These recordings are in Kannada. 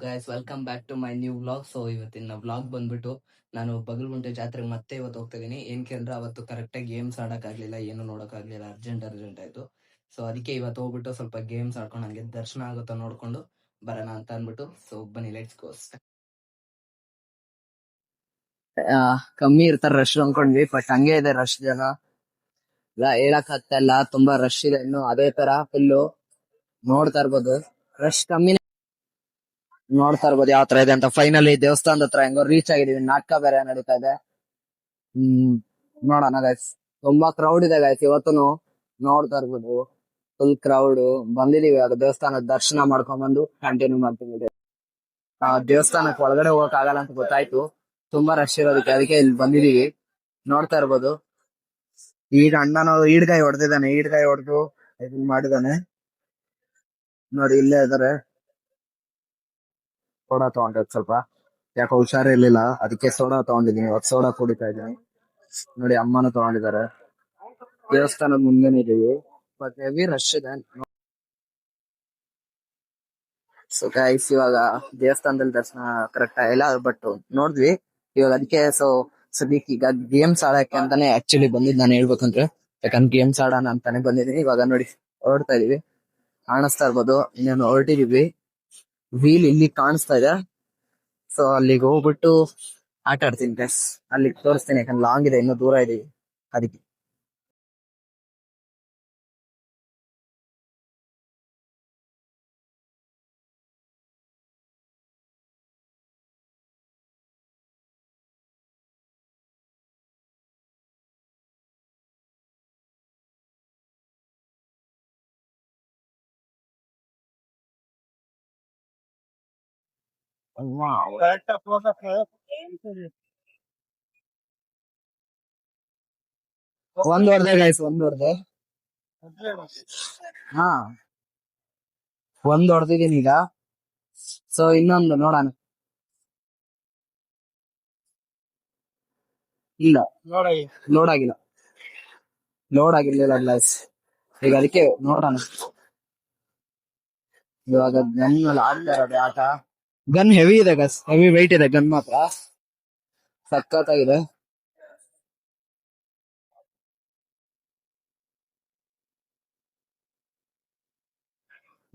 Guys welcome back to my new vlog. So ಇವತ್ತಿನ ವ್ಲಾಗ್ ಬಂದ್ಬಿಟ್ಟು ನಾನು ಬಗಲ್ಗುಂಟೆ ಜಾತ್ರೆಗೆ ಮತ್ತೆ ಇವತ್ತು ಹೋಗ್ತಾ ಇದೀನಿ. ಏನಕ್ಕೆ ಅಂದ್ರೆ ಅವತ್ತು ಕರೆಕ್ಟಾಗಿ ಗೇಮ್ಸ್ ಆಡೋಕ್ಕಾಗಲಿಲ್ಲ, ಏನು ನೋಡೋಕ್ಕಾಗಲಿಲ್ಲ, ಅರ್ಜೆಂಟ್ ಆಯ್ತು. ಸೊ ಅದಕ್ಕೆ ಇವತ್ತು ಹೋಗ್ಬಿಟ್ಟು ಸ್ವಲ್ಪ ಗೇಮ್ಸ್ ಆಡ್ಕೊಂಡು ಹಂಗೆ ದರ್ಶನ ಆಗುತ್ತಾ ನೋಡ್ಕೊಂಡು ಬರೋಣ ಅಂತ ಅಂದ್ಬಿಟ್ಟು. ಸೊ ಬನ್ನಿ, ಲೆಟ್ಸ್ ಗೋ. ಕಮ್ಮಿ ಇರ್ತಾರ ರಶ್ ಅನ್ಕೊಂಡ್ವಿ, ಬಟ್ ಹಂಗೆ ಇದೆ ರಶ್. ಜನ ಇಲ್ಲ ಹೇಳಕ್ ಆಗ್ತಾ ಇಲ್ಲ, ತುಂಬಾ ರಶ್ ಇದೆ ಇನ್ನು. ಅದೇ ತರ ಫುಲ್ಲು ನೋಡ್ತಾ ಇರ್ಬೋದು, ರಶ್ ಕಮ್ಮಿ ನೋಡ್ತಾ ಇರ್ಬೋದು ಯಾವ ತರ ಇದೆ ಅಂತ. ಫೈನಲಿ ದೇವಸ್ಥಾನದ ಹತ್ರ ಹೆಂಗೋ ರೀಚ್ ಆಗಿದೀವಿ. ನಾಟಕ ಬೇರೆ ನಡೀತಾ ಇದೆ. ನೋಡೋಣ ಗೈಸ್. ತುಂಬಾ ಕ್ರೌಡ್ ಇದೆ ಗೈಸ್ ಇವತ್ತುನು, ನೋಡ್ತಾ ಇರ್ಬೋದು ಫುಲ್ ಕ್ರೌಡ್. ಬಂದಿದೀವಿ ಅದು ದೇವಸ್ಥಾನದ ದರ್ಶನ ಮಾಡ್ಕೊಂಡ್ ಬಂದು ಕಂಟಿನ್ಯೂ ಮಾಡ್ತೀನಿ. ದೇವಸ್ಥಾನಕ್ಕೆ ಒಳಗಡೆ ಹೋಗಕ್ ಆಗಲ್ಲ ಅಂತ ಗೊತ್ತಾಯ್ತು, ತುಂಬಾ ರಶ್ ಇರೋದಕ್ಕೆ. ಅದಕ್ಕೆ ಇಲ್ಲಿ ಬಂದಿದೀವಿ. ನೋಡ್ತಾ ಇರ್ಬೋದು ಈಗ ಅಣ್ಣನ ಈಡ್ಗಾಯಿ ಹೊಡೆದಿದ್ದಾನೆ, ಈಡ್ಗಾಯಿ ಹೊಡೆದು ಇದನ್ ಮಾಡಿದಾನೆ ನೋಡಿ. ಇಲ್ಲೇ ಇದಾರೆ. ಸೋಡಾ ತಗೊಂಡಿದ್ ಸ್ವಲ್ಪ, ಯಾಕೋ ಹುಷಾರಿರ್ಲಿಲ್ಲ, ಅದಕ್ಕೆ ಸೋಡಾ ತಗೊಂಡಿದೀನಿ. ಇವತ್ತು ಸೋಡಾ ಕುಡಿತಾ ಇದ್ದೀನಿ ನೋಡಿ. ಅಮ್ಮನೂ ತಗೊಂಡಿದ್ದಾರೆ. ದೇವಸ್ಥಾನದ ಮುಂದೆನೇ ಇದೀವಿ, ಬಟ್ ಹೆವಿ ರಶ್ ಇದೆ. ಸೊ ಗೈಸ್ ಇವಾಗ ದೇವಸ್ಥಾನದಲ್ಲಿ ದರ್ಶನ ಕರೆಕ್ಟ್ ಆಗಿಲ್ಲ, ಬಟ್ ನೋಡಿದ್ವಿ ಇವಾಗ. ಅದಕ್ಕೆ ಸದ್ಯಕ್ಕೆ ಈಗ ಗೇಮ್ಸ್ ಆಡಕ್ಕೆ ಅಂತಾನೆ ಆಕ್ಚುಲಿ ಬಂದಿದ್ದು ನಾನು ಹೇಳ್ಬೇಕಂದ್ರೆ. ಯಾಕಂದ್ರೆ ಗೇಮ್ಸ್ ಆಡೋಣ ಅಂತಾನೆ ಬಂದಿದ್ದೀನಿ. ಇವಾಗ ನೋಡಿ ಹೊರಡ್ತಾ ಇದೀವಿ, ಕಾಣಿಸ್ತಾ ಇರ್ಬೋದು. ಇನ್ನೇನು ಹೊರಟಿದೀವಿ, ವೀಲ್ ಇಲ್ಲಿ ಕಾಣಿಸ್ತಾ ಇದೆ. ಸೊ ಅಲ್ಲಿಗೆ ಹೋಗ್ಬಿಟ್ಟು ಆಟ ಆಡ್ತೀನಿ ಗೈಸ್. ಅಲ್ಲಿಗೆ ತೋರಿಸ್ತೀನಿ, ಯಾಕಂದ್ರೆ ಲಾಂಗ್ ಇದೆ, ಇನ್ನೂ ದೂರ ಇದೀವಿ ಅದಕ್ಕೆ. ಒಂದ್ ಹೊಡೆದೆ ಗೈಸ್, ಒಂದ್ ಹೊಡೆದೆ. ಹಾ, ಒಂದ್ ಹೊಡೆದಿದ್ದೀನಿ ಈಗ. ಸೊ ಇನ್ನೊಂದು ನೋಡೋಣ. ಇಲ್ಲ, ಲೋಡ್ ಆಗಿಲ್ಲ, ಲೋಡ್ ಆಗಿರ್ಲಿಲ್ಲ ಗ್ಲಾಸ್. ಈಗ ಅದಕ್ಕೆ ನೋಡೋಣ. ಇವಾಗ ಗನ್ ಮೇಲೆ ಆಡ್ತಾ ಇರೋದು ಆಟ. ಗನ್ ಹೆವಿ ಇದೆ ಗಸ್, ಹೆವಿ ವೆಯ್ಟ್ ಇದೆ ಗನ್ ಮಾತ್ರ, ಸಖತ್ತಾಗಿದೆ.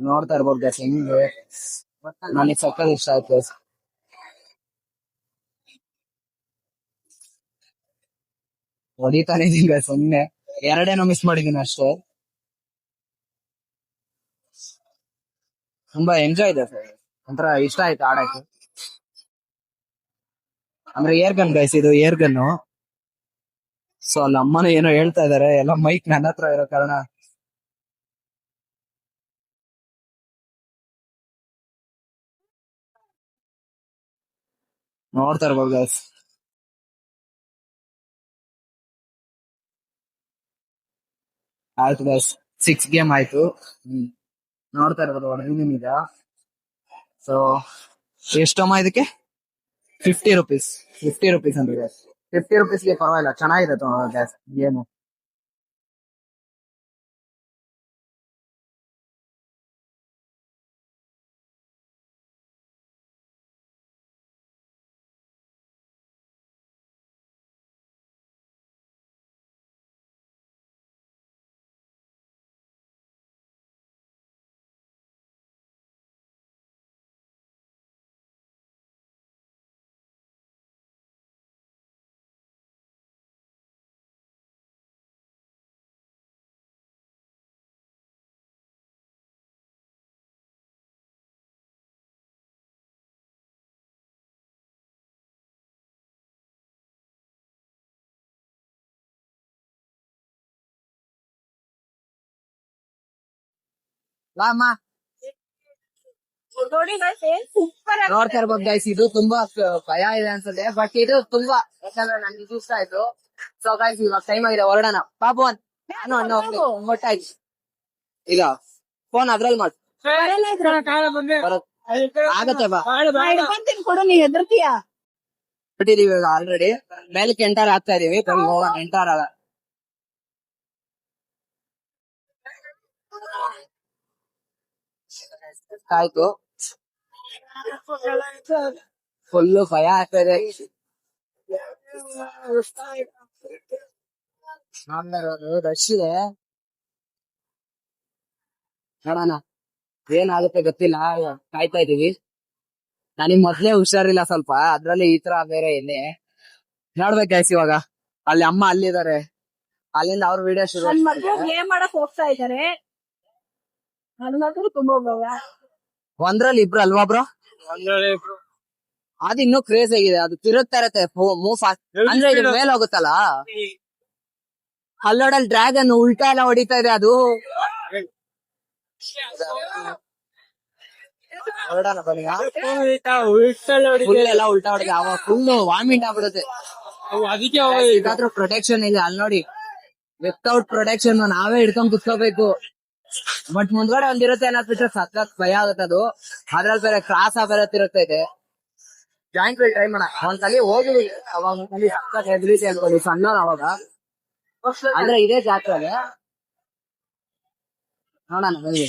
ನೋಡ್ತಾ ಇರ್ಬೋದು ಗಸ್ ಹೆಂಗೆ. ನನಗೆ ಸಖತ್ ಇಷ್ಟ ಆಯ್ತು ಗಸ್. ಹೊಡಿತಾನೆ ಇದೀನಿ ಗಸ್, ಸುಮ್ನೆ ಎರಡೇನೋ ಮಿಸ್ ಮಾಡಿದೀನಿ ಅಷ್ಟೇ. ತುಂಬಾ ಎಂಜಾಯ್ ಇದೆ ಸರ್, ಒಂಥರ ಇಷ್ಟ ಆಯ್ತು ಆಡಕ್ಕೆ. ಅಂದ್ರೆ ಏರ್ ಗನ್ ಗೈಸ್, ಇದು ಏರ್ ಗನ್ನು. ಸೊ ಅಲ್ಲಿ ಅಮ್ಮನ ಏನೋ ಹೇಳ್ತಾ ಇದಾರೆ, ಎಲ್ಲ ಮೈಕ್ ನನ್ನ ಹತ್ರ ಇರೋ ಕಾರಣ ನೋಡ್ತಾ ಇರ್ಬೋದು ಗೈಸ್. ಆಯ್ತು ಗೈಸ್, 6 ಗೇಮ್ ಆಯ್ತು. ನೋಡ್ತಾ ಇರ್ಬೋದು ಹೊಡೆದಿದ್ದೀನಿ ಈಗ. ಸೊ ಎಷ್ಟಮ್ಮ ಇದಕ್ಕೆ? 50 rupees. 50 rupees ಅಂದ್ರೆ ಗೈಸ್, 50 rupeesಗೆ ಪರವಾಗಿಲ್ಲ, ಚೆನ್ನಾಗಿದೆ ಗೈಸ್ ಗೇಮು. ಅಮ್ಮ ನೋಡ್ತಾ ಇರ್ಬೋದು ಗೈಸ್, ಇದು ತುಂಬಾ ಭಯ ಇದೆ ಅನ್ಸುತ್ತೆ, ಬಟ್ ಇದು ತುಂಬಾ, ಯಾಕಂದ್ರೆ ನನ್ಗೆ ಇದು ಇಷ್ಟ ಆಯ್ತು. ಸೊ ಗೈಸ್ ಇವಾಗ ಟೈಮ್ ಆಗಿದೆ, ಹೊರಡೋಣ. ಪಾಪು ನಾನು ಅಣ್ಣ ಹೊಟ್ಟಾಯ್ತು. ಈಗ ಫೋನ್ ಅದ್ರಲ್ಲಿ ಮಾಡಿ ಆಗತ್ತೆ ಬಾ. ಕೊಡು, ನೀ ಹೆದರ್ತೀಯ. ಬಿಟ್ಟಿದೀವಿ ಇವಾಗ ಆಲ್ರೆಡಿ, ಮೇಲಕ್ಕೆ ಎಂಟರ್ ಆಗ್ತಾ ಇದೀವಿ. ಹೋಗೋಣ, ಎಂಟರ್ ಆಗ ಆಯ್ತು. ಫುಲ್ ಭಯ ಆಗ್ತದೆ. ರಶ್ ಇದೆ, ನೋಡೋಣ ಏನಾಗುತ್ತೆ ಗೊತ್ತಿಲ್ಲ, ಕಾಯ್ತಾ ಇದೀವಿ. ನನಗ್ ಮೊದ್ಲೇ ಹುಷಾರಿಲ್ಲ ಸ್ವಲ್ಪ, ಅದ್ರಲ್ಲಿ ಈ ತರ ಬೇರೆ ಎಣ್ಣೆ ನೋಡ್ಬೇಕಾಯ್ತು. ಇವಾಗ ಅಲ್ಲಿ ಅಮ್ಮ ಅಲ್ಲಿದ್ದಾರೆ, ಅಲ್ಲಿಂದ ಅವ್ರ ವಿಡಿಯೋ ಶುರು. ಏನ್ ಮಾಡಕ್ ಹೋಗ್ತಾ ಇದಾರೆ, ತುಂಬಾ ಒಂದ್ರಲ್ಲಿ ಇಬ್ರು ಅಲ್ವಾ ಬ್ರೋ? ಅದು ಇನ್ನೂ ಕ್ರೇಜ್ ಆಗಿದೆ, ಅದು ತಿರುಗ್ತಾ ಇರತ್ತೆ ಮೂವ್ ಫಾಸ್ಟ್. ಅಂದ್ರೆ ಇದು ಮೇಲೆ ಹೋಗುತ್ತಲ್ಲ, ಅಲ್ಲೋಡಲ್ಲಿ ಡ್ರ್ಯಾಗನ್ ಉಲ್ಟಾ ಎಲ್ಲ ಹೊಡಿತಾ ಇದೆ ಅದು. ಫುಲ್ ಎಲ್ಲ ಉಲ್ಟಾ ಹೊಡಿದೆ, ಅವಾಗ ಫುಲ್ ವಾಮಿಟ್ ಆಗ್ಬಿಡುತ್ತೆ. ಅದಕ್ಕೆ ಪ್ರೊಟೆಕ್ಷನ್ ಇದೆ ಅಲ್ಲಿ ನೋಡಿ, ವಿತೌಟ್ ಪ್ರೊಟೆಕ್ಷನ್ ನಾವೇ ಹಿಡ್ಕೊಂಡ್ ಕುತ್ಕೋಬೇಕು. ಬಟ್ ಮುಂದ್ಗಡೆ ಒಂದಿರುತ್ತೆ ಅನ್ನೋದ್ ಬಿಟ್ರೆ ಸಖತ್ ಭಯ ಆಗುತ್ತೆ ಅದು. ಅದ್ರಲ್ಲಿ ಬೇರೆ ಕ್ರಾಸ್ ಬೇರೆ ತಿರುಗ್ತಾ ಇದೆ. ಜಾಯಿಂಟ್ ವೀಲ್ ಟ್ರೈ ಮಾಡ, ಒಂದ್ಸಲಿ ಹೋಗಿ ಅವಾಗ ಒಂದ್ಸಲಿ ಸಖತ್ ಹೆದ್ರಿಸಿ ಅನ್ಕೊಳ್ಳಿ ಸಣ್ಣ ಅವಾಗ. ಅಂದ್ರೆ ಇದೇ ಜಾತ್ರೆಗೆ ನೋಡೋಣ ಬನ್ನಿ.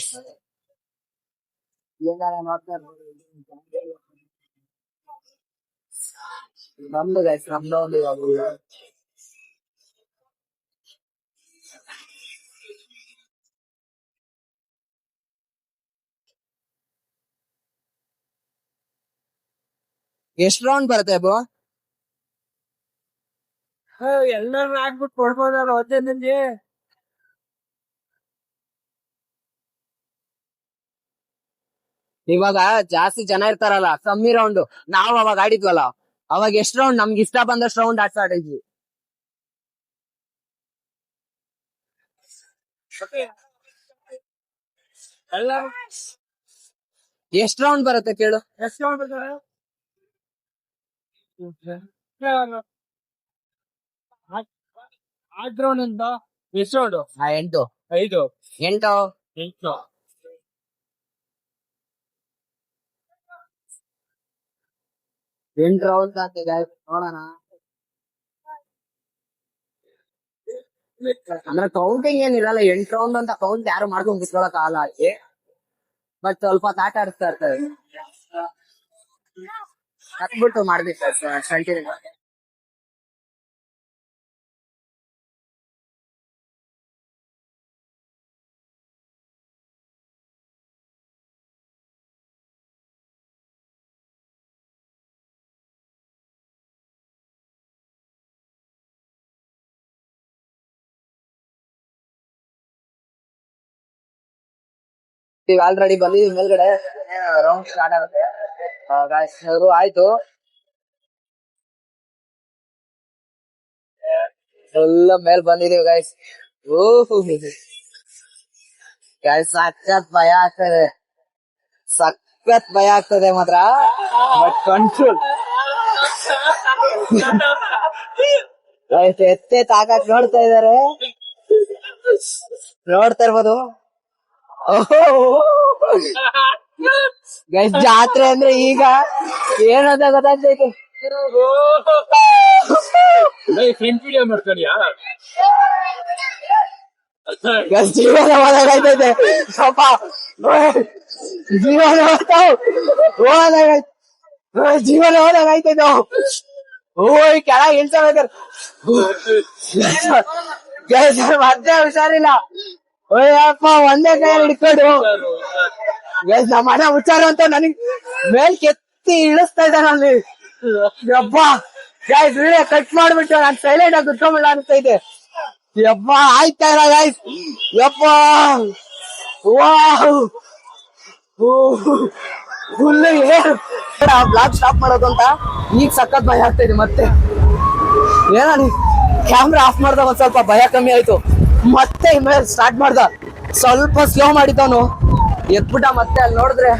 ನಮ್ದು ಗೈಸ್, ನಮ್ದು ಒಂದು ಇವಾಗ ಎಷ್ಟ್ ರೌಂಡ್ ಬರುತ್ತೆ ಬ್ರೋ? ಎಲ್ಲರೂ ಹಾಕ್ಬಿಟ್ಟು ಕೊಡ್ಬೋದಲ್ಲ ಒಂದೇ. ಇವಾಗ ಜಾಸ್ತಿ ಜನ ಇರ್ತಾರಲ್ಲ, ಕಮ್ಮಿ ರೌಂಡ್. ನಾವ್ ಅವಾಗ ಆಡಿದ್ವಲ್ಲ, ಅವಾಗ ಎಷ್ಟ್ ರೌಂಡ್ ನಮ್ಗೆ ಇಷ್ಟ ಬಂದಷ್ಟು ರೌಂಡ್ ಆಡ್ತಾ ಎಷ್ಟ್ ರೌಂಡ್ ಬರುತ್ತೆ ಕೇಳು? ಎಷ್ಟು ರೌಂಡ್ ಬರ್ತಾರೆ? 8 ರೌಂಡ್ ಅಂತ. ಎಷ್ಟು ರೌಂಡ್? 8 5 8 8 8 ರೌಂಡ್ ಆಗ್ತಿದೆ, ನೋಡೋಣ. ಅಂದ್ರೆ ಕೌಂಟಿಂಗ್ ಏನಿರಲ್ಲ, 8 ರೌಂಡ್ ಅಂತ ಕೌಂಟ್ ಯಾರು ಮಾಡ್ಕೊಂಡ್ ಕುತ್ಕೊಳಕ್ ಆಗಲ್ಲ ಅಲ್ಲಿ. ಬಟ್ ಸ್ವಲ್ಪ ಆಟ ಆಡಿಸ್ತಾ ಇರ್ತಾರೆ, ಹತ್ಬಿಟ್ಟು ಮಾಡ್ಬೇಕು ಕಂಟಿನ್ಯೂ. ಈಗ ಆಲ್ರೆಡಿ ಬಂದಿದ್ವಿ ಮೇಲ್ಗಡೆ, ರೌಂಡ್ ಸ್ಟಾರ್ಟ್ ಆಗುತ್ತೆ. ಆಯ್ತು, ಫುಲ್ ಮೇಲ್ ಬಂದಿದೀವಿ ಗೈಸ್. ಗೈಸ್ ಸಖತ್ ಭಯ ಆಗ್ತದೆ, ಸಖತ್ ಭಯ ಆಗ್ತದೆ ಮಾತ್ರ, ಬಟ್ ಕಂಟ್ರೋಲ್. ಎತ್ತೆ ತಾಕತ್ ನೋಡ್ತಾ ಇದಾರೆ, ನೋಡ್ತಾ ಇರ್ಬೋದು. ಗೈಸ್ ಜಾತ್ರೆ ಅಂದ್ರೆ ಈಗ ಏನಂತ ಗೊತ್ತಾಗ್ತೈತೆ. ಜೀವನ ಹೋದಾಗೈತೈತೆ ಸ್ವಲ್ಪ, ಜೀವನ ಜೀವನ ಹೋದಾಗೈತೈತೆ. ಕೆಳಗೆ ಇಳ್ಸಬೇಕಾರೆ ಮತ್ತೆ ಹುಷಾರಿಲ್ಲ. ಅಯ್ಯಪ್ಪ ಒಂದೇ ಕೈಯಲ್ಲಿ ಹಿಡ್ಕೊಂಡು ನಮ್ಮ ಮನೆ ಹುಚ್ಚಾರ ಅಂತ ನನಗ್ ಮೇಲ್ ಕೆತ್ತಿ ಇಳಿಸ್ತಾ ಇದ್ದಾನ ಅಲ್ಲಿ. ಯಪ್ಪ ಗೈಸ್ ವಿಡಿಯೋ ಕಟ್ ಮಾಡ್ಬಿಟ್ಟು ನಾನು ಸೈಲೆಂಟ್ ಆಗಿ ಕುತ್ಕೊಂಡ್ಬಿಡ ಅನ್ಸ್ತೈತೆ. ಯಪ್ಪ ಆಯ್ತಾ ಇಲ್ಲ ಗೈಸ್, ಯಪ್ಪ ಫುಲ್ ಬ್ಲಾಗ್ ಸ್ಟಾಪ್ ಮಾಡೋದು ಅಂತ ಈಗ ಸಖತ್ ಭಯ ಆಗ್ತಾ ಇದೆ. ಮತ್ತೆ ಏನೋ ಕ್ಯಾಮ್ರಾ ಆಫ್ ಮಾಡ್ದಾಗ ಒಂದ್ ಸ್ವಲ್ಪ ಭಯ ಕಮ್ಮಿ ಆಯ್ತು. ಮತ್ತೆ ಇಮೇಲ್ ಸ್ಟಾರ್ಟ್ ಮಾಡ್ದ, ಸ್ವಲ್ಪ ಸ್ಲೋ ಮಾಡಿದ್ದವನು ಎತ್ಬಿಟ್ಟ. ಮತ್ತೆ ಅಲ್ಲಿ ನೋಡಿದ್ರೆ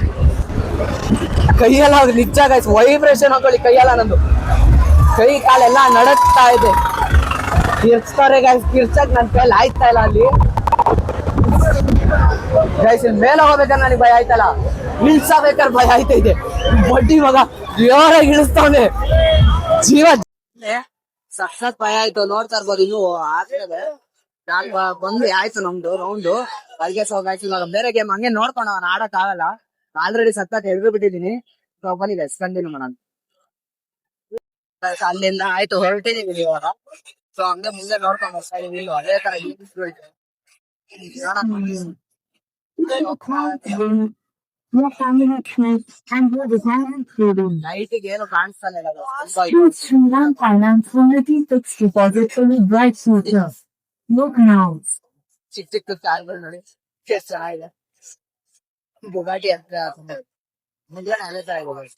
ಕೈಯೆಲ್ಲ ನಿಜ ಗೈಸ್ ವೈಬ್ರೇಷನ್ ಹಾಕೊಳ್ಳಿ, ಕೈಯೆಲ್ಲ ನಂದು ಕೈ ಕಾಲೆಲ್ಲ ನಡಕ್ತಾ ಇದೆ. ಕಿರ್ಚ್ತಾರೆ ಗೈಸ್, ಕಿರ್ಚಕ್ ನನ್ ಕೈಯಲ್ಲಿ ಆಯ್ತಾ ಇಲ್ಲ. ಅಲ್ಲಿ ಗೈಸ್ ಇಲ್ಲಿ ಮೇಲೆ ಹೋಗ್ಬೇಕಾದ್ರೆ ನನಗೆ ಭಯ ಆಯ್ತಲ್ಲ, ಇಳಿಸಬೇಕಾದ್ರೆ ಭಯ ಆಯ್ತಾ ಇದೆ. ಬಡ್ಡಿ ಮಗ ಜೋರಾಗಿ ಇಳಿಸ್ತವನೆ, ಜೀವ ಸಖತ್ ಭಯ ಆಯ್ತು. ನೋಡ್ತಾ ಇರ್ಬೋದು ಇನ್ನು ಆಗ್ತದೆ. ಬಂದು ಆಯ್ತು ನಮ್ದು ರೌಂಡ್, ಅಲ್ಲಿಗೆ ಹೋಗಾಯ್ತು. ಇವಾಗ ಬೇರೆ ಗೇಮ್ ಹಂಗೆ ನೋಡ್ಕೊಂಡು ಅವನ್ ಆಡಕ್ ಆಗಲ್ಲ, ಆಲ್ರೆಡಿ ಸಖತ್ ಎಳ್ದು ಬಿಟ್ಟಿದೀನಿ. ಬನ್ನಿ ಗೈಸ್ ಕಂಟಿನ್ಯೂ ಮಾಡೋಣ. Guys, ಅಲ್ಲಿಂದ ಆಯ್ತು ಹೊರಟಿದೀವಿ ಇವಾಗ. ಸೊ ಹಂಗೆ ಮುಂದೆ ನೋಡ್ಕೊಂಡು ಬರ್ತಾ ಇದೀವಿ. ಇಲ್ಲೂ ಅದೇ ತರ ಗೇಮ್ಸ್ಗಳು ಇದೆ. ಲೈಟಿಗೆ ಏನು ಕಾಣಿಸ್ತಾನೆ ಇಲ್ಲ guys. ತುಂಬಾ ಇದು. Choose from one finance quality fixed deposit for a bright future. Look now. ಚಿಕ್ಕ ಚಿಕ್ಕ ಕಾರ್ಗಳು ನೋಡಿ ಎಷ್ಟು ಚೆನ್ನಾಗಿದೆ. ಬುಗಾಟಿ ಹತ್ರ ಮುಂದೆ ಅದೇ ತರ ಇದೆ guys.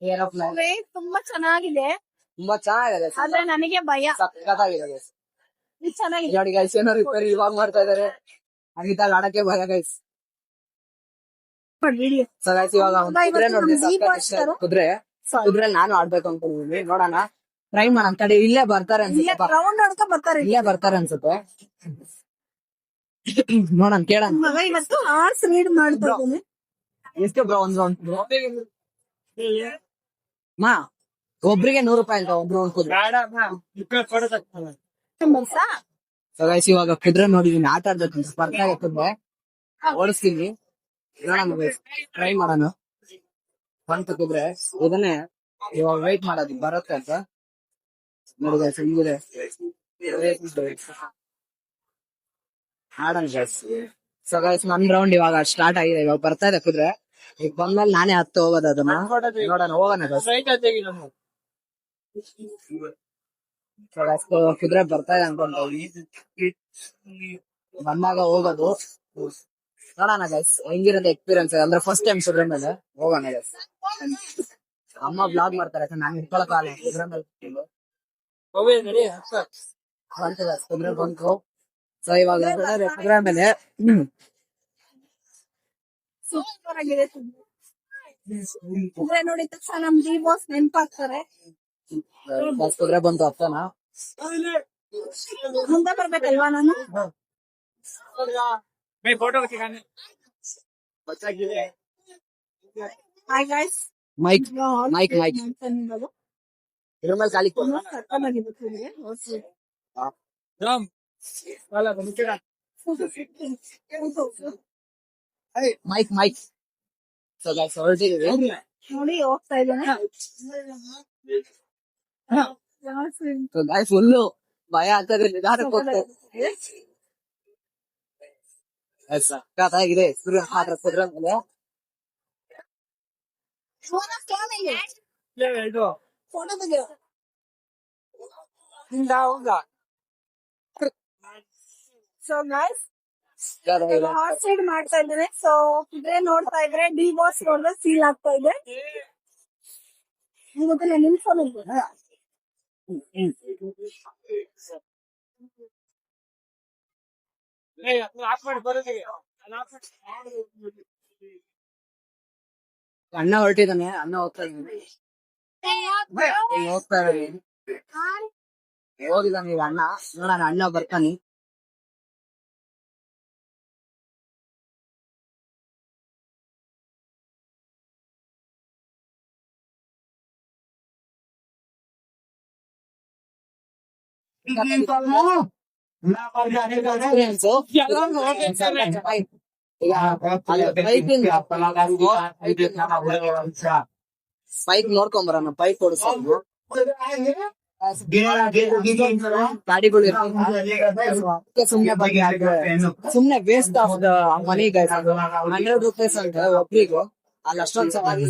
ಏರೋಪ್ಲೇನ್ ತುಂಬಾ ಚೆನ್ನಾಗಿದೆ ತುಂಬಾ ಚೆನ್ನಾಗಿದೆ guys. ಆದ್ರೆ ನನಗೆ ಭಯ. ಸಖತ್ತಾಗಿದೆ guys. ಇದು ಚೆನ್ನಾಗಿದೆ. ನೋಡಿ ಗೈಸ್ ಏನೋ ರಿಪೇರಿ ಇವಾಗ ಮಾಡ್ತಾ ಇದಾರೆ. ಹಂಗಿದ್ದಾಗ ಆಡಕ್ಕೆ ಭಯ ಗೈಸ್. ಸೊ ಗೈಸ್ ಇವಾಗ ಒಂದು ಕುದುರೆ ನೋಡಿ ಕುದುರೆ ನಾನು ಆಡ್ಬೇಕು ಅನ್ಕೊಂಡಿದೀನಿ. ನೋಡೋಣ ಟ್ರೈ ಮಾಡೋಣ ತಡಿ. ಇಲ್ಲೇ ಬರ್ತಾರೆ ಇಲ್ಲೇ ಅನ್ಸುತ್ತೆ. ರೌಂಡ್ ಹೊಡ್ಕೊಂಡ್ ಬರ್ತಾರೆ. ಇಲ್ಲೇ ಬರ್ತಾರೆ ಅನ್ಸುತ್ತೆ. ನೋಡೋಣ ಕೇಳೋಣ. ಮಗ ಇವತ್ತು ಆರ್ಟ್ಸ್ ರೀಡ್ ಮಾಡ್ತಾ ಇದ್ದಾನೆ. ಎಷ್ಟು ಬ್ರೋ ಒಂದ್ ರೌಂಡ್ ಮಾ ಒಬ್ರಿಗೆ ₹100 ಅಂತ ಒಬ್ರು ಒಂದು ಕುದುರೆ. ಬರ್ಸಾ? ಸೊ ಗೈಸ್ ಇವಾಗ ಕುದುರೆ ನೋಡಿದೀನಿ ಆಟ ಆಡ್ಬೇಕಂತ ಬರ್ತಾ ಕುದುರೆ ಓಡಿಸ್ತೀನಿ. ನೋಡೋಣ ಗೈಸ್ ಟ್ರೈ ಮಾಡೋಣ. ಬಂತು ಕುದುರೆ. ಇದನ್ನೇ ಇವಾಗ ವೇಟ್ ಮಾಡೋದು ಬರುತ್ತೆ ಅಂತ ನೋಡಿ ಗೈಸ್ ಹಿಂಗಿದೆ. ಆಡೋಣ ಗೈಸ್. ಸೊ ಗೈಸ್ ನನ್ ರೌಂಡ್ ಇವಾಗ ಸ್ಟಾರ್ಟ್ ಆಗಿದೆ. ಇವಾಗ ಬರ್ತಾ ಇದೆ ಕುದುರೆ. ಈಗ ಬಂದ್ಮೇಲೆ ನಾನೇ ಹತ್ತು ಹೋಗೋದು ಅದನ್ನ. ನೋಡೋಣ ಹೋಗೋಣ ಗೈಸ್. ಸೊ ಗೈಸ್ ಕುದುರೆ ಬರ್ತಾ ಇದೆ ಅನ್ಕೊಂಡ್ವಿ. ಬಂದಾಗ ಹೋಗೋದು ನೋಡೋಣ ಗೈಸ್ ಹೆಂಗಿರುತ್ತೆ ಎಕ್ಸ್ಪೀರಿಯನ್ಸ್. ಅಂದ್ರೆ ಫಸ್ಟ್ ಟೈಮ್ ಕುದುರೆ ಮೇಲೆ ಹೋಗೋಣ ಗೈಸ್. ಅಮ್ಮ ಬ್ಲಾಗ್ ಮಾಡ್ತಾರೆ ನಾನು ಇಟ್ಕೊಳಕ್ಕಾಗಲ್ಲ ಕುದುರೆ ಮೇಲೆ ಕೂತ್ಕೊಂಡು. ಬಂತು guys, ಕುದುರೆ ಬಂತು. ಸೊ ಇವಾಗ ಕುದುರೆ ಮೇಲೆ ಸೂಪರ್ ಆಗಿದೆ. ಕುದುರೆ ನೋಡಿದ ತಕ್ಷಣ ನಮ್ ಡಿ ಬಾಸ್ ನೆನ್ಪಾಗ್ತಾರೆ. ಕುದುರೆ ಬಂತು ಹತ್ತನ. ಮುಂದೆ ಬರ್ಬೇಕಲ್ವಾ ನಾನು? Hi guys. Mike mike mike ಇದ್ರ ಮೇಲೆ ಖಾಲಿ ಸಕ್ಕತ್ತಾಗಿದೆ ಕುದುರೆ. Mike mike. ಸೊ ಗೈಸ್ ಹೊರಟಿದೀವಿ. ನೋಡಿ ಹೋಗ್ತಾ ಇದ್ದಾನೆ. ಸೊ ಗೈಸ್ ಫುಲ್ಲು ಭಯ ಆಗ್ತದೆ. ನಿಧಾನಕ್ಕೆ ಹೋಗ್ತದೆ. ಸಕ್ಕತ್ತಾಗಿದೆ ಎಕ್ಸ್ಪೀರಿಯನ್ಸ್ ಮಾತ್ರ ಕುದುರೆ ಮೇಲೆ. ಫೋಟೋ ತೆಗೆಯೋ. ಸೊ ಗೈಸ್ ಹಾರ್ಟ್ ಸೈಡ್ ಮಾಡ್ತಾ ಇದ್ದೇನೆ. ಸೊ ಕುದುರೆ ನೋಡ್ತಾ ಇದ್ರೆ ಡಿ ಬಾಸ್ ನೋಡಿದ್ರೆ ಫೀಲ್ ಆಗ್ತಾ ಇದೆ. ಇವತ್ತು ನಾನು ನಿಲ್ಸ್ಕೊಂಡಿದ್ದೆ. ಅಣ್ಣ ಹೊರಟಿದ್ದಾನೆ. ಅಣ್ಣ ಹೋಗ್ತಾ ಇದ್ದಾನೆ. ಹೋಗ್ತಾ ಇದ್ದಾನೆ. ಹೋಗಿದ್ದಾನೆ ಈಗ ಅಣ್ಣ. ನೋಡೋಣ ಅಣ್ಣ ಬರ್ತಾನೆ. ಬೈಕ್ ನೋಡ್ಕೊಂಡ್ ಬರೋಣ. ಬೈಕ್ ಓಡಿಸೋದು ಗಾಡಿಗಳು ಸುಮ್ನೆ waste of the money guys. ₹100 ಅಂತ ಒಬ್ರಿಗೂ. ಅಲ್ಲಿ ಅಷ್ಟೊಂದ್ ಚೆನ್ನಾಗಿ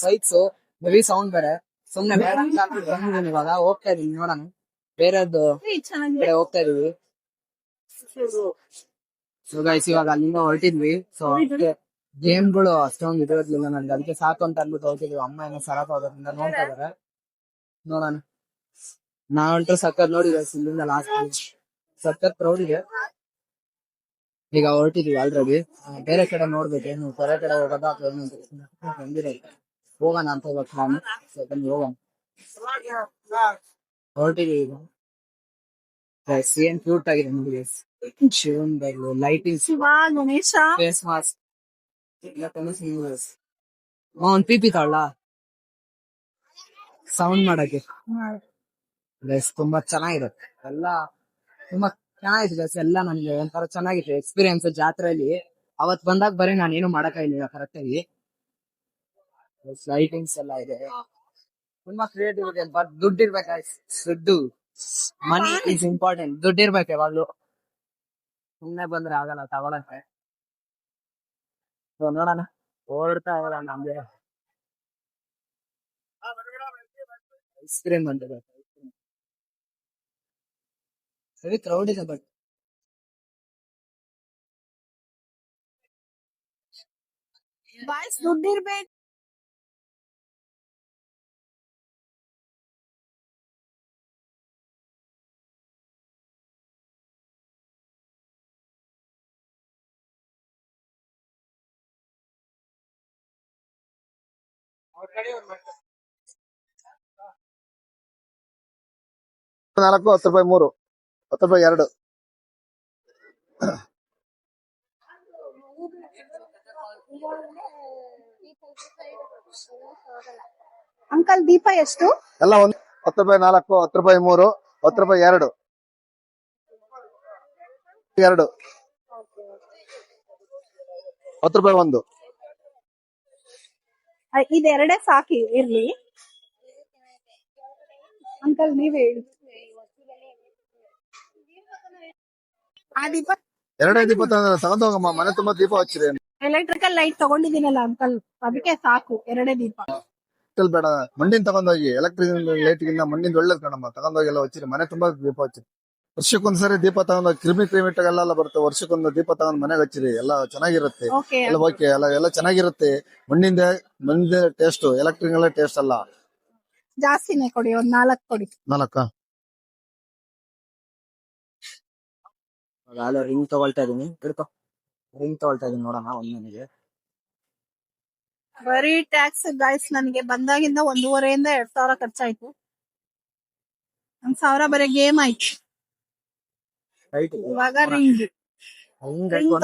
ಬೈಕ್ಸ್ ಹೆವಿ ಸೌಂಡ್ ಬೇರೆ. ಸುಮ್ನೆ ಬೇಡ ಅಂತ ಬಂದಿದ್ದೀನಿ. ಇವಾಗ ಹೋಗ್ತಾ ಇದೀನಿ. ನೋಡೋಣ ಬೇರೆದ್ದು ಕಡೆ ಹೋಗ್ತಾ ಇದೀವಿ. ಸೊ ಗೈಸ್ ಇವಾಗ ಅಲ್ಲಿಂದ ಹೊರಟಿದ್ವಿ. ಸೊ ಗೇಮ್ಗಳು ಅಷ್ಟೊಂದು ಇರೋದ್ಲಿಲ್ಲ ನನ್ಗೆ. ಅದಕ್ಕೆ ಸಾಕು ಅಂತ ಅಂದ್ಬಿಟ್ಟು ಹೋಗ್ತಿದ್ವಿ. ಅಮ್ಮ ಏನೋ ಸರಕ್ ಹೋಗೋದ್ರಿಂದ ನೋಡ್ತಾ ಇದಾರೆ. ನೋಡೋಣ ನಾವಂತೂ ಸಕ್ಕತ್ ನೋಡಿ ಇಲ್ಲಿಂದ ಲಾಸ್ಟ್ ಸಕ್ಕತ್ ಕ್ರೌಡ್ ಇದೆ. ಈಗ ಹೊರಟಿದೀವಿ ಆಲ್ರೆಡಿ. ಬೇರೆ ಕಡೆ ನೋಡ್ಬೇಕು ಏನು ಹೊರ ಕಡೆ ಹೋಗೋದಾ ಅಥವಾ ಏನು ಬಂದಿರತ್ತೆ. ಹೋಗೋಣ ಅಂತ ಹೋಗ್ಬೇಕು ನಾನು. ಹೋಗೋಣ ಹೊರಟಿದೀವಿ ಈಗ. ಏನ್ ಕ್ಯೂಟ್ ಆಗಿದೆ ನೋಡಿ. ಶಿವನ್ ಬರ್ಲು lighting Shiva Ganesha face mask ಒಂದ್ ಪಿಪಿ ತಾಳ ಸೌಂಡ್ ಮಾಡಕ್ಕೆ. ತುಂಬಾ ಚೆನ್ನಾಗಿರುತ್ತೆ ಎಲ್ಲ. ತುಂಬಾ ಚೆನ್ನಾಗಿತ್ತು ಗೈಸ್ ಎಲ್ಲ ನನ್ಗೆ ಒಂಥರ ಚೆನ್ನಾಗಿತ್ತು ಎಕ್ಸ್ಪೀರಿಯನ್ಸ್ ಜಾತ್ರೆಯಲ್ಲಿ. ಅವತ್ ಬಂದಾಗ ಬರೀ ನಾನೇನು ಮಾಡಕ್ಕಾಗಿಲ್ಲ ಕರೆಕ್ಟ್ ಆಗಿ. ಲೈಟಿಂಗ್ಸ್ ಎಲ್ಲ ಇದೆ, ತುಂಬಾ ಕ್ರಿಯೇಟಿವಿಟಿ. ಬಟ್ ದುಡ್ಡು ಇರ್ಬೇಕು guys. ದುಡ್ಡು, ಮನಿ ಇಸ್ ಇಂಪಾರ್ಟೆಂಟ್. ದುಡ್ಡು ಇರ್ಬೇಕು ಯಾವಾಗ್ಲೂ, ಸುಮ್ನೆ ಬಂದ್ರೆ ಆಗಲ್ಲ ತಗೊಳಕ್ಕೆ. So ನೋಡೋಣ, ಓಡ್ತಾ ಇರೋಣ ನಮ್ಗೆ ಐಸ್ ಕ್ರೀಮ್ ಬಂದಿದೆ. ಸರಿ ಕ್ರೌಡ್ ಇದೆ ಬಟ್ ಬಾಯ್ಸ್ ದುಡ್ಡಿರ್ಬೇಕು. ನಾಲ್ಕು 10 ರೂಪಾಯಿ 3, 10 ರೂಪಾಯಿ 2. ಅಂಕಲ್ ದೀಪ ಎಷ್ಟು? ಎಲ್ಲ ಒಂದು 10 ರೂಪಾಯಿ 4, 10 ರೂಪಾಯಿ 3, 10 ರೂಪಾಯಿ 2, 2, 10 ರೂಪಾಯಿ 1. ಇದೆರಡೇ ಸಾಕಿ ಇರ್ಲಿ. ಅಂಕಲ್ ನೀವ್ ಹೇಳಿ. ಆ ದೀಪ ಎರಡೇ ದೀಪ ತಗೊಂಡ್ ಹೋಗಮ್ಮ, ಮನೆ ತುಂಬಾ ದೀಪ ಹಚ್ಚಿರಿ. ಎಲೆಕ್ಟ್ರಿಕಲ್ ಲೈಟ್ ತಗೊಂಡಿದ್ದೀನಲ್ಲ ಅಂಕಲ್, ಅದಕ್ಕೆ ಸಾಕು ಎರಡೇ ದೀಪ. ಬೇಡ, ಮಂಡಿನ ತಗೊಂಡೋಗಿ. ಎಲೆಕ್ಟ್ರಿಕ್ ಲೈಟ್ ಗಿಂತ ಮಂಡಿಂದ ಒಳ್ಳೇದ್ ಕಣಮ್ಮ. ತಗೊಂಡೋಗಿ ಎಲ್ಲ ಹಚ್ಚಿರಿ, ಮನೆ ತುಂಬಾ ದೀಪ ಹಚ್ಚಿರಿ. ವರ್ಷಕ್ಕೊಂದ್ಸರಿ ದೀಪ ತಗೊಂಡೋಗಿ ಕ್ರಿಮಿಟೆಲ್ಲ ಬರುತ್ತೆ. ವರ್ಷಕ್ಕೊಂದು ದೀಪ ತಗೊಂಡ್ ಮನೆಗೆ ಹಚ್ಚಿರಿ, ಎಲ್ಲ ಚೆನ್ನಾಗಿರುತ್ತೆ. ಓಕೆ ಎಲ್ಲ ಓಕೆ, ಎಲ್ಲ ಚೆನ್ನಾಗಿರುತ್ತೆ. ಮಣ್ಣಿಂದ ಟೇಸ್ಟ್, ಎಲೆಕ್ಟ್ರಿಕ್ ಎಲ್ಲ ಟೇಸ್ಟ್ ಅಲ್ಲ. ಜಾಸ್ತಿನೇ ಕೊಡಿ, ಒಂದ್ 4 ಕೊಡಿ. 4 ರಿಂಗ್ ತಗೊಳ್ತಾ ಇದೀನಿ, ಹಿಡ್ಕೊ. ರಿಂಗ್ ತಗೊಳ್ತಾ ಇದೀನಿ, ನೋಡೋಣ ಒಂದ್ ನನಗೆ. ಬರೀ ಟ್ಯಾಕ್ಸ್ ಗೈಸ್, ನನಗೆ ಬಂದಾಗಿಂದ 1,500 ಇಂದ 2,000 ಖರ್ಚಾಯ್ತು. 1,000 ಬರೀ ಗೇಮ್ ಆಯ್ತು. ಇವಾಗ ರಿಂಗ್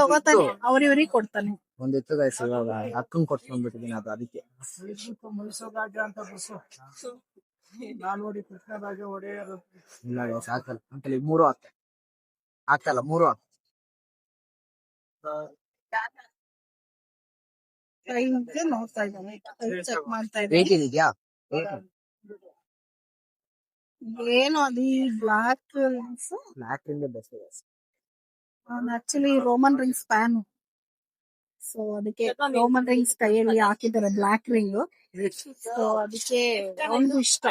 ತಗೋತಾನೆ, ಅವ್ರಿವ್ರಿಗೆ ಕೊಡ್ತಾನೆ. ಒಂದಿತ್ತು ಗೈಸ್, ಇವಾಗ ಅಕ್ಕಂಗ್ ಕೊಟ್ಕೊಂಡ್ಬಿಟ್ಟಿದೀನಿ, ಅದು ಅದಕ್ಕೆ. ಇಲ್ಲ ಗೈಸ್ ಹಾಕಲ್ಲ ಅಂತಲ್ಲಿ 3 ಆಗ್ತಲ್ಲ 3 ನೋಡ್ತಾ ಇದ್ದಾನೆ, ಚೆಕ್ ಮಾಡ್ತಾ ವೇಟ್ ಇದ್ದಾನೆ. ಇದೆಯಾ? ಏನು ಅದು black rings? Black ring best guys. Actually Roman rings fan, so ಅದಕ್ಕೆ ರೋಮನ್ ರಿಂಗ್ಸ್ ಕೈಯಲ್ಲಿ ಹಾಕಿದ್ದಾರೆ ಬ್ಲಾಕ್ ರಿಂಗ್. ಸೊ ಅದಕ್ಕೆ ಅವನಿಗೂ ಇಷ್ಟ.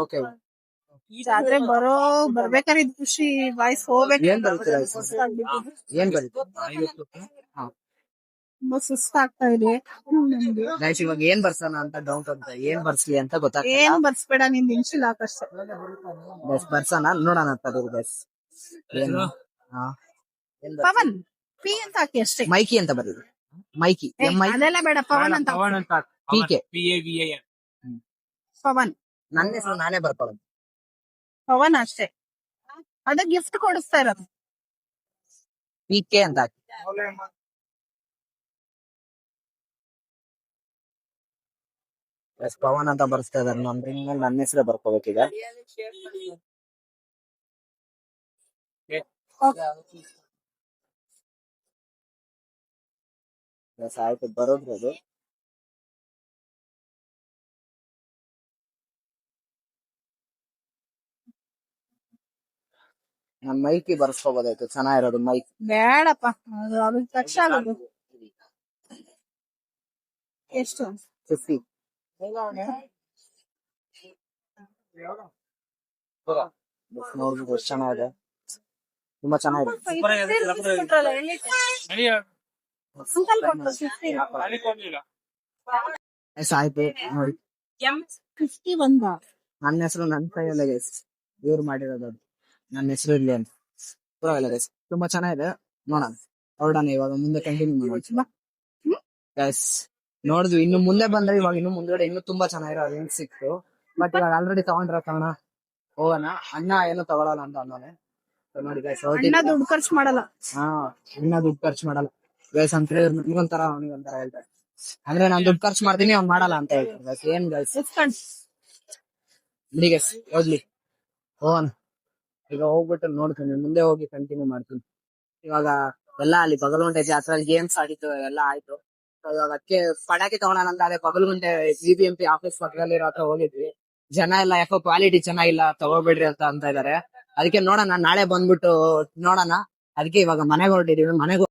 ಓಕೆ, ಜಾತ್ರೆ ಬರ್ಬೇಕಾದ್ರೆ ಇದ್ ಖುಷಿ. ವಾಯ್ಸ್ ಹೋಗ್ಬೇಕು, ಏನ್ ಬರುತ್ತೆ guys? ಏನ್ ಬರುತ್ತೆ? ಹಾ ತುಂಬಾ ಸುಸ್ತಾಗ್ತಾ ಇದೆ ನಮ್ಗೆ. ಗೈಸ್, ಇವಾಗ ಏನ್ ಬರ್ಸೋಣ ಅಂತ ಡೌಟ್ ಅಂತ, ಏನ್ ಬರ್ಸ್ಲಿ ಅಂತ ಗೊತ್ತಾಗ್ತಿಲ್ಲ. ಏನ್ ಬರ್ಸ್ಬೇಡ, ನಿಂದ ಇನ್ಶಿಲ್ ಹಾಕಷ್ಟೇ. ಗೈಸ್ ಬರ್ಸೋಣ, ನೋಡೋಣ ಅಂತ ಗೈಸ್. ಏನು? ಹಾ, ಏನ್ ಬರ್ಸ್ಲಿ? ಪವನ್ ಪಿ ಅಂತ ಹಾಕಿ ಅಷ್ಟೇ. ಮೈಕಿ ಅಂತ ಬರೀರಿ. ಮೈಕಿ, ಅದೆಲ್ಲ ಬೇಡ, ಪವನ್ ಅಂತ ಹಾಕು. PK. ಪವನ್, ನನ್ನ ಹೆಸರು ನಾನೇ ಬರ್ಕೊಳ್ಳೋದು. ಪವನ್ ಅಷ್ಟೇ. ಅದ ಗಿಫ್ಟ್ ಕೊಡಿಸ್ತಾ ಇರೋದು. PK ಅಂತ ಹಾಕಿ. ಪವನ್ ಅಂತ ಬರ್ಸ್ತಾ ಇದಾರೆ. ನನ್ನ ಹೆಸರೇ ಬರ್ಕೋಬೇಕೀಗ. ಆಯ್ತು, ಬರೋದ್ರಿ ಅದು. ನಾನ್ ಮೈಕಿ ಬರ್ಸ್ಕೋಬೋದಾಯ್ತು, ಚೆನ್ನಾಗಿರೋದು ಮೈಕ್. ಬೇಡಪ್ಪ, ಅದು ಟಚ್ ಆಗೋದು. ಎಷ್ಟು? 50. ನೋಡ್ಬೇಕು ಎಷ್ಟು ಚೆನ್ನಾಗಿದೆ, ತುಂಬಾ ಚೆನ್ನಾಗಿದೆ. ಆಯ್ತು ನೋಡಿ, 50 ಬಂದ. ನನ್ನ ಹೆಸರು ನನ್ನ ಕೈಯಲ್ಲೇ ಗೈಸ್, ಇವ್ರು ಮಾಡಿರೋದು ಅದು. ನನ್ನ ಹೆಸರು ಇರ್ಲಿ ಅಂತ. ಪರವಾಗಿಲ್ಲ ಗೈಸ್, ತುಂಬಾ ಚೆನ್ನಾಗಿದೆ. ನೋಡೋಣ, ಹೊರಡೋಣ ಇವಾಗ ಮುಂದೆ ಕಂಟಿನ್ಯೂ ಮಾಡೋಣ ಗೈಸ್. ನೋಡಿದ್ವಿ, ಇನ್ನು ಮುಂದೆ ಬಂದ್ರೆ ಇವಾಗ ಇನ್ನು ಮುಂದ್ಗಡೆ ಇನ್ನೂ ತುಂಬಾ ಚೆನ್ನಾಗಿರೋ ರಿಂಗ್ ಸಿಕ್ತು. ಬಟ್ ಇವಾಗ ಆಲ್ರೆಡಿ ತಗೊಂಡ್ರ ಕಾರಣ ಹೋಗೋಣ. ಅಣ್ಣ ಏನು ತಗೊಳಲ್ಲ ಅಂತ ಅನ್ನೋನೆ. ನೋಡಿ ಗೈಸ್, ಅಣ್ಣ ದುಡ್ಡು ಖರ್ಚು ಮಾಡಲ್ಲ. ಹಾ, ಅಣ್ಣ ದುಡ್ಡು ಖರ್ಚು ಮಾಡಲ್ಲ ಗೈಸ್ ಅಂತ ಹೇಳಿದ್ರೆ ನಿಮ್ಗೊಂಥರ ಅವನಿಗೊಂಥರ ಹೇಳ್ತಾರೆ. ಅಂದ್ರೆ ನಾನ್ ದುಡ್ಡು ಖರ್ಚು ಮಾಡ್ತೀನಿ, ಅವ್ನ್ ಮಾಡಲ್ಲ ಅಂತ ಹೇಳ್ತಾರೆ ಗೈಸ್. ಏನ್ ಗೈಸ್ ಬಿಡಿ ಗೈಸ್, ಹೋಗ್ಲಿ ಹೋಗೋಣ. ಈಗ ಹೋಗ್ಬಿಟ್ಟು ನೋಡ್ತೀನಿ, ಮುಂದೆ ಹೋಗಿ ಕಂಟಿನ್ಯೂ ಮಾಡ್ತೀನಿ. ಇವಾಗ ಎಲ್ಲ ಅಲ್ಲಿ ಬಗಲುಂಟೆ ಜಾತ್ರೆಯಲ್ಲಿ ಗೇಮ್ಸ್ ಆಡಿದ್ದು ಎಲ್ಲ ಆಯ್ತು. So ಇವಾಗ ಅದಕ್ಕೆ ಪಟಾಕಿ ತಗೊಳೋಣ ಅಂತ ಅದೇ ಬಗಲುಂಟೆ BBMP ಆಫೀಸ್ ಪಕ್ಕದಲ್ಲಿ ಹತ್ರ ಹೋಗಿದ್ವಿ. ಜನ ಎಲ್ಲ ಯಾಕೋ ಕ್ವಾಲಿಟಿ ಚೆನ್ನಾಗಿಲ್ಲ ತಗೋಬೇಡ್ರಿ ಅಂತ ಇದಾರೆ. ಅದಕ್ಕೆ ನೋಡೋಣ, ನಾಳೆ ಬಂದ್ಬಿಟ್ಟು ನೋಡೋಣ. ಅದಕ್ಕೆ ಇವಾಗ ಮನೆಗೆ ಹೊರಟಿದೀವಿ. ಮನೆಗೆ